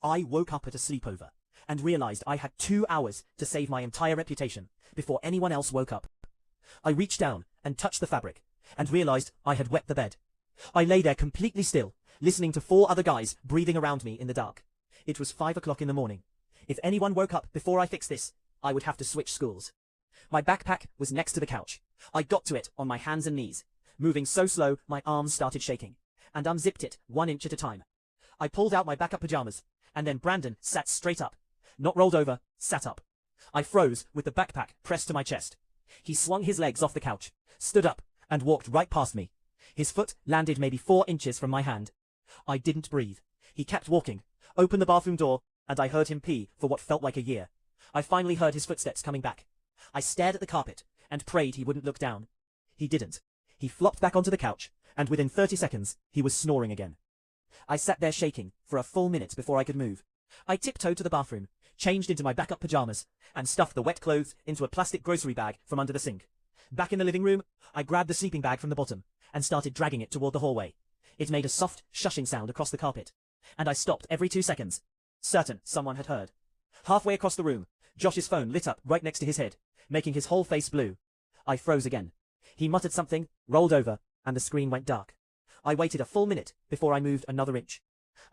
I woke up at a sleepover and realized I had 2 hours to save my entire reputation before anyone else woke up. I reached down and touched the fabric and realized I had wet the bed. I lay there completely still, listening to 4 other guys breathing around me in the dark. It was 5 o'clock in the morning. If anyone woke up before I fixed this, I would have to switch schools. My backpack was next to the couch. I got to it on my hands and knees, moving so slow my arms started shaking, and unzipped it 1 inch at a time. I pulled out my backup pajamas, and then Brandon sat straight up, not rolled over, sat up. I froze with the backpack pressed to my chest. He swung his legs off the couch, stood up, and walked right past me. His foot landed maybe 4 inches from my hand. I didn't breathe. He kept walking, opened the bathroom door, and I heard him pee for what felt like a year. I finally heard his footsteps coming back. I stared at the carpet and prayed he wouldn't look down. He didn't. He flopped back onto the couch, and within 30 seconds, he was snoring again. I sat there shaking for a full minute before I could move. I tiptoed to the bathroom, changed into my backup pajamas, and stuffed the wet clothes into a plastic grocery bag from under the sink. Back in the living room, I grabbed the sleeping bag from the bottom and started dragging it toward the hallway. It made a soft, shushing sound across the carpet, and I stopped every 2 seconds, certain someone had heard. Halfway across the room, Josh's phone lit up right next to his head, making his whole face blue. I froze again. He muttered something, rolled over, and the screen went dark. I waited a full minute before I moved another inch.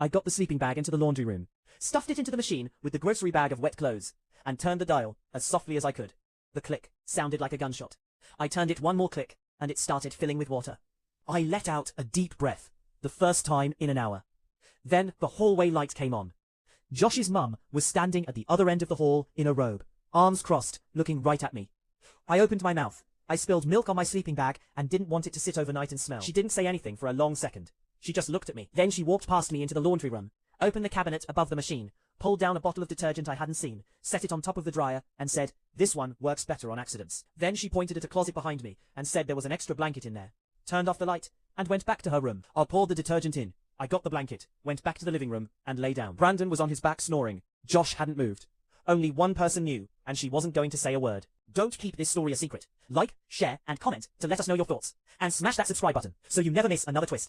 I got the sleeping bag into the laundry room, stuffed it into the machine with the grocery bag of wet clothes, and turned the dial as softly as I could. The click sounded like a gunshot. I turned it 1 more click, and it started filling with water. I let out a deep breath, the first time in an hour. Then the hallway light came on. Josh's mum was standing at the other end of the hall in a robe, arms crossed, looking right at me. I opened my mouth. I spilled milk on my sleeping bag and didn't want it to sit overnight and smell. She didn't say anything for a long second. She just looked at me. Then she walked past me into the laundry room, opened the cabinet above the machine, pulled down a bottle of detergent I hadn't seen, set it on top of the dryer, and said, "This one works better on accidents." Then she pointed at a closet behind me and said there was an extra blanket in there, turned off the light, and went back to her room. I poured the detergent in. I got the blanket, went back to the living room, and lay down. Brandon was on his back snoring. Josh hadn't moved. Only one person knew, and she wasn't going to say a word. Don't keep this story a secret. Like, share, and comment to let us know your thoughts. And smash that subscribe button so you never miss another twist.